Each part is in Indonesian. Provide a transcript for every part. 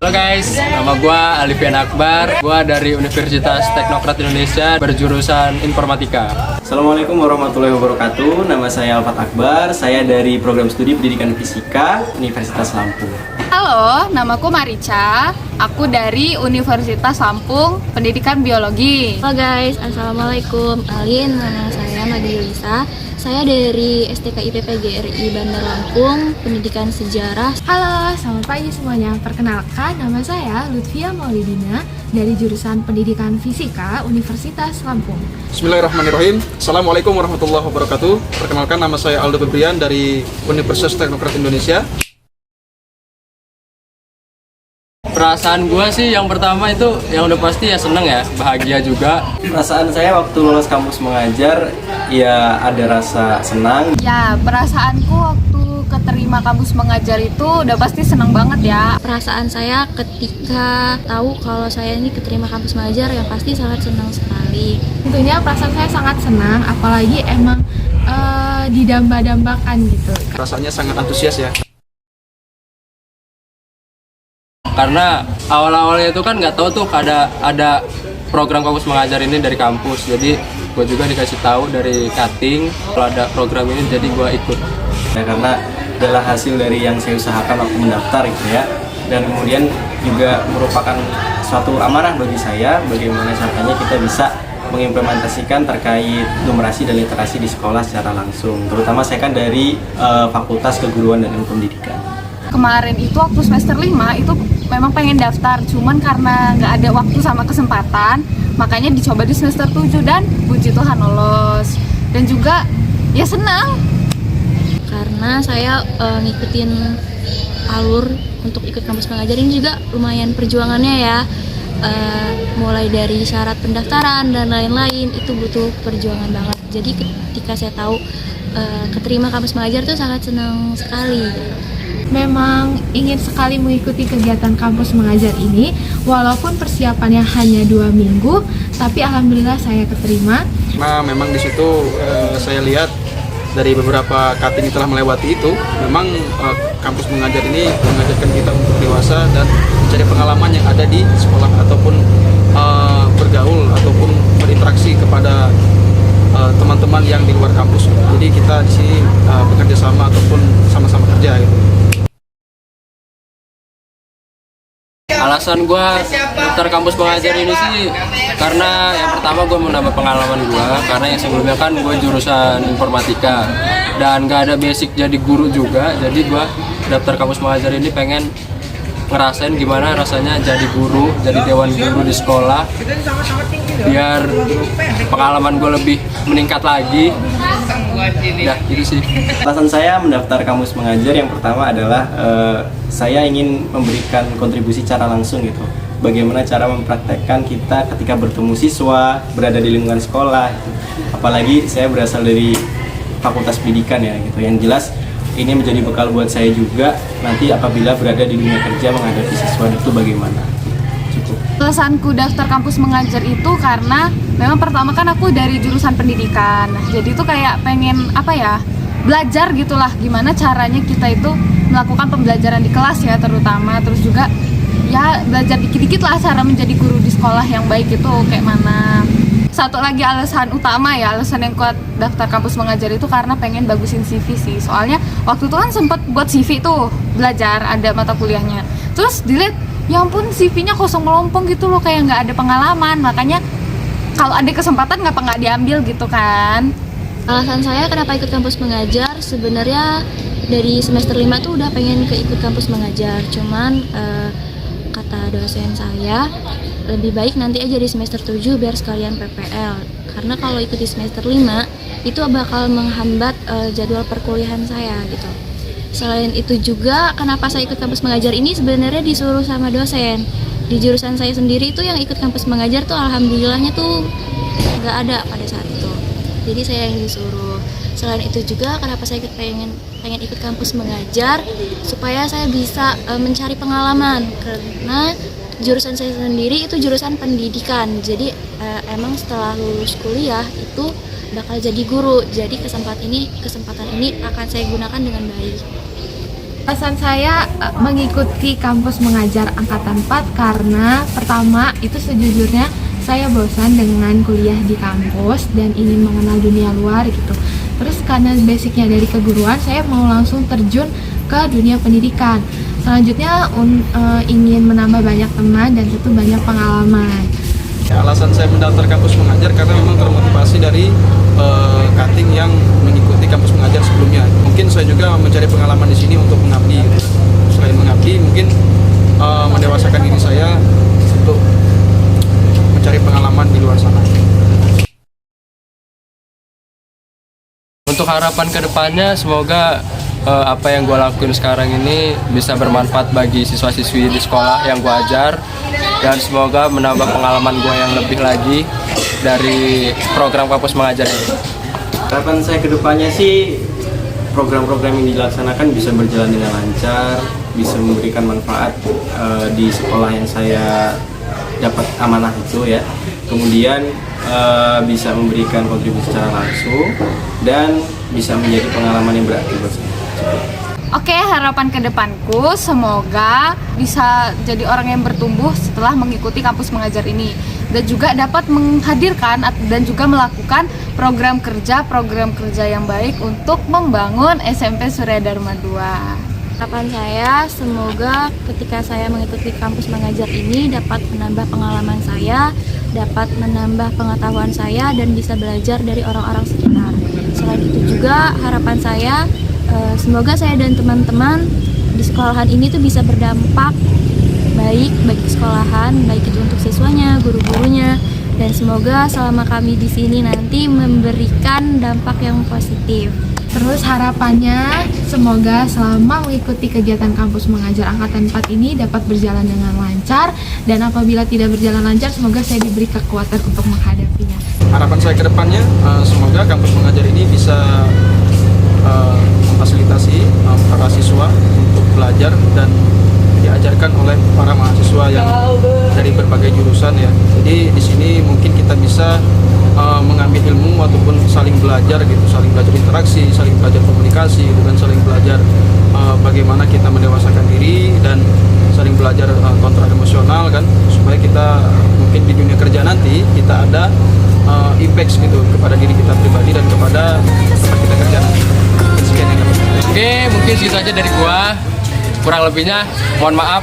Halo guys, nama gue Alifian Akbar. Gue dari Universitas Teknokrat Indonesia berjurusan Informatika. Assalamualaikum warahmatullahi wabarakatuh. Nama saya Alfat Akbar. Saya dari Program Studi Pendidikan Fisika Universitas Lampung. Halo, namaku Marica. Aku dari Universitas Lampung, Pendidikan Biologi. Halo guys, assalamualaikum. Alin, nama saya Nadia Lisa. Saya dari STK IPP GRI Bandar Lampung, Pendidikan Sejarah. Halo, selamat pagi semuanya. Perkenalkan, nama saya Lutfia Maulidina dari jurusan Pendidikan Fisika Universitas Lampung. Bismillahirrahmanirrahim. Assalamualaikum warahmatullahi wabarakatuh. Perkenalkan, nama saya Aldo Febrian dari Universitas Teknokrat Indonesia. Perasaan gue sih yang pertama itu yang udah pasti ya seneng ya, bahagia juga. Perasaan saya waktu lulus kampus mengajar, ya ada rasa senang. Ya, perasaanku waktu keterima kampus mengajar itu udah pasti seneng banget ya. Perasaan saya ketika tahu kalau saya ini keterima kampus mengajar yang pasti sangat senang sekali. Tentunya perasaan saya sangat senang, apalagi emang didamba-dambakan gitu. Rasanya sangat antusias ya. Karena awal-awalnya itu kan nggak tahu tuh ada program kampus mengajar ini dari kampus. Jadi gue juga dikasih tahu dari cutting kalau ada program ini, jadi gue ikut. Ya, karena adalah hasil dari yang saya usahakan waktu mendaftar gitu ya. Dan kemudian juga merupakan suatu amanah bagi saya bagaimana caranya kita bisa mengimplementasikan terkait numerasi dan literasi di sekolah secara langsung. Terutama saya kan dari Fakultas Keguruan dan Ilmu Pendidikan. Kemarin itu waktu semester 5 itu memang pengen daftar, cuman karena nggak ada waktu sama kesempatan, makanya dicoba di semester 7 dan puji Tuhan lolos. Dan juga ya senang. Karena saya ngikutin alur untuk ikut kampus mengajar ini juga lumayan perjuangannya ya. Mulai dari syarat pendaftaran dan lain-lain itu butuh perjuangan banget. Jadi ketika saya tahu keterima kampus mengajar itu sangat senang sekali. Memang ingin sekali mengikuti kegiatan kampus mengajar ini, walaupun persiapannya hanya 2 minggu, tapi alhamdulillah saya keterima. Nah, memang di situ saya lihat dari beberapa cutting telah melewati itu, memang kampus mengajar ini mengajarkan kita untuk dewasa dan mencari pengalaman yang ada di sekolah ataupun bergaul ataupun berinteraksi kepada teman-teman yang di luar kampus. Jadi kita di sini bekerja sama ataupun sama-sama kerja gitu. Alasan gue daftar kampus mengajar ini sih karena yang pertama gue mau nambah pengalaman gue, karena yang sebelumnya kan gue jurusan Informatika dan gak ada basic jadi guru juga. Jadi gue daftar kampus mengajar ini pengen ngerasain gimana rasanya jadi guru, jadi dewan guru di sekolah, biar pengalaman gue lebih meningkat lagi. Ya, itu sih. Alasan saya mendaftar kampus mengajar yang pertama adalah saya ingin memberikan kontribusi secara langsung gitu. Bagaimana cara mempraktekkan kita ketika bertemu siswa, berada di lingkungan sekolah gitu. Apalagi saya berasal dari Fakultas Pendidikan ya gitu. Yang jelas ini menjadi bekal buat saya juga nanti apabila berada di dunia kerja menghadapi siswa itu bagaimana. Cukup. Alasanku daftar kampus mengajar itu karena memang pertama kan aku dari jurusan pendidikan. Jadi itu kayak pengen belajar gitulah gimana caranya kita itu melakukan pembelajaran di kelas ya terutama, terus juga ya belajar dikit-dikit lah cara menjadi guru di sekolah yang baik itu kayak mana. Satu lagi alasan utama ya, alasan yang kuat daftar kampus mengajar itu karena pengen bagusin CV sih. Soalnya waktu itu kan sempet buat CV tuh, belajar ada mata kuliahnya. Terus dilihat, ya ampun CV-nya kosong melompong gitu loh, kayak nggak ada pengalaman. Makanya kalau ada kesempatan ngapa nggak diambil gitu kan. Alasan saya kenapa ikut kampus mengajar sebenarnya dari semester 5 tuh udah pengen ikut kampus mengajar. Cuman kata dosen saya lebih baik nanti aja di semester 7 biar sekalian PPL. Karena kalau ikut di semester 5 itu bakal menghambat jadwal perkuliahan saya gitu. Selain itu juga kenapa saya ikut kampus mengajar ini sebenarnya disuruh sama dosen. Di jurusan saya sendiri itu yang ikut kampus mengajar tuh alhamdulillahnya tuh nggak ada pada saat itu. Jadi saya yang disuruh. Selain itu juga kenapa saya pengen ikut kampus mengajar supaya saya bisa mencari pengalaman, karena jurusan saya sendiri itu jurusan pendidikan. Jadi emang setelah lulus kuliah itu bakal jadi guru. Jadi kesempatan ini akan saya gunakan dengan baik. Alasan saya mengikuti kampus mengajar angkatan 4 karena pertama itu sejujurnya saya bosan dengan kuliah di kampus dan ingin mengenal dunia luar gitu. Terus karena basicnya dari keguruan, saya mau langsung terjun ke dunia pendidikan. Selanjutnya ingin menambah banyak teman dan tentu banyak pengalaman. Alasan saya mendaftar kampus mengajar karena memang termotivasi dari cutting yang mengikuti kampus mengajar sebelumnya. Mungkin saya juga mencari pengalaman di sini untuk mengabdi. Selain mengabdi, mungkin mendewasakan diri saya untuk mencari pengalaman di luar sana. Untuk harapan kedepannya, semoga apa yang gue lakuin sekarang ini bisa bermanfaat bagi siswa-siswi di sekolah yang gue ajar, dan semoga menambah pengalaman gue yang lebih lagi dari program kampus mengajar ini. Harapan saya ke depannya sih program-program yang dilaksanakan bisa berjalan dengan lancar, bisa memberikan manfaat di sekolah yang saya dapat amanah itu ya. Kemudian bisa memberikan kontribusi secara langsung dan bisa menjadi pengalaman yang berarti buat saya. Oke, harapan ke depanku semoga bisa jadi orang yang bertumbuh setelah mengikuti kampus mengajar ini, dan juga dapat menghadirkan dan juga melakukan program kerja yang baik untuk membangun SMP Surya Dharma II. Harapan saya semoga ketika saya mengikuti kampus mengajar ini dapat menambah pengalaman saya, dapat menambah pengetahuan saya, dan bisa belajar dari orang-orang sekitar. Selain itu juga harapan saya semoga saya dan teman-teman di sekolahan ini tuh bisa berdampak baik bagi sekolahan, baik itu untuk siswanya, guru-gurunya, dan semoga selama kami di sini nanti memberikan dampak yang positif. Terus harapannya semoga selama mengikuti kegiatan kampus mengajar angkatan 4 ini dapat berjalan dengan lancar, dan apabila tidak berjalan lancar semoga saya diberi kekuatan untuk menghadapinya. Harapan saya ke depannya, semoga kampus mengajar ini bisa memfasilitasi para siswa untuk belajar dan diajarkan oleh para mahasiswa yang dari berbagai jurusan ya. Jadi di sini mungkin kita bisa mengambil ilmu ataupun saling belajar gitu, saling belajar interaksi, saling belajar komunikasi, dan saling belajar bagaimana kita mendewasakan diri dan saling belajar kontrol emosional kan, supaya kita mungkin di dunia kerja nanti kita ada impact gitu kepada diri kita pribadi dan kepada tempat kita kerja nanti. Sekian yang dapat saya. Oke, mungkin segitu aja dari gua. Kurang lebihnya mohon maaf.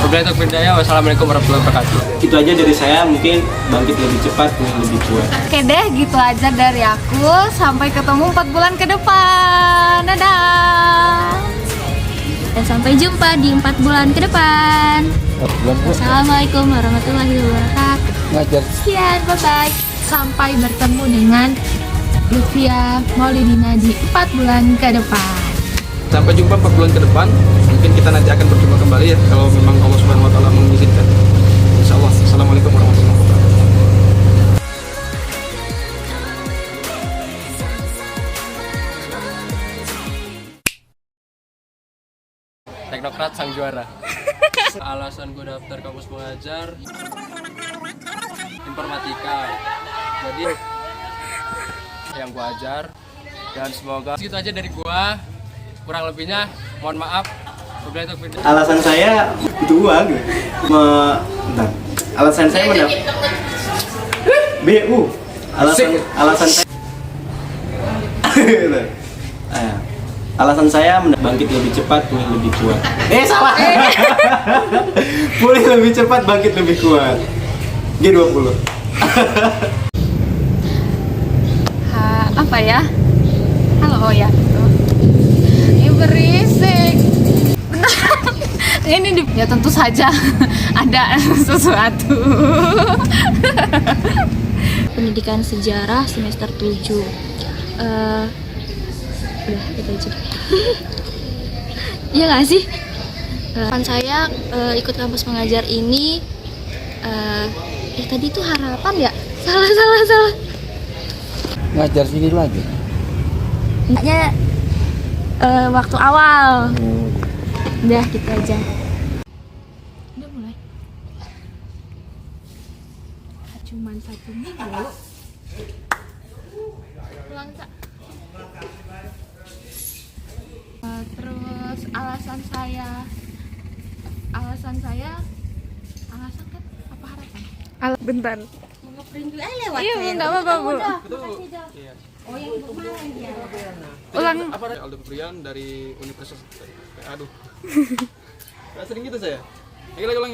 Wabillahi taufiq wal hidayah. Wassalamualaikum warahmatullahi wabarakatuh. Itu aja dari saya, mungkin bangkit lebih cepat, lebih kuat. Oke deh, gitu aja dari aku. Sampai ketemu 4 bulan ke depan. Dadah. Dan sampai jumpa di 4 bulan ke depan. Wassalamualaikum warahmatullahi wabarakatuh. Sekian, bye-bye. Sampai bertemu dengan Lutfia Maulidina di 4 bulan ke depan. Sampai jumpa 4 bulan ke depan. Mungkin kita nanti akan berjumpa kembali ya, kalau memang Allah Subhanahu wa taala mengizinkan. Insyaallah. Assalamualaikum warahmatullahi wabarakatuh. Teknokrat sang juara. Alasan gue daftar kampus mengajar informatika. Jadi yang gue ajar, dan semoga segitu aja dari gue. Kurang lebihnya mohon maaf. Wabillahi taufiq wal hidayah. Alasan saya butuh uang. Bentar. Alasan saya BU. Alasan saya alasan saya bangkit lebih cepat, pulih lebih kuat. Salah. Pulih lebih cepat, bangkit lebih kuat. G20. Apa ya? Halo, oh ya. Ini berisik. Ini ya tentu saja ada sesuatu. Pendidikan sejarah semester 7. Udah itu aja. Iya nggak sih? Harapan saya ikut kampus mengajar ini tadi tuh harapan ya? Salah. Ngajar sini lagi. Enggaknya waktu awal. Udah gitu aja. Udah mulai. Cuman 1 minggu. Pulang, Kak. Terus alasan kan apa harapan? Bentar. Iya, enggak apa-apa, Bu. Itu iya. Ulang. Apa Aldo Febrian dari Universitas. Aduh. Nggak sering gitu saya. Lagi ulang.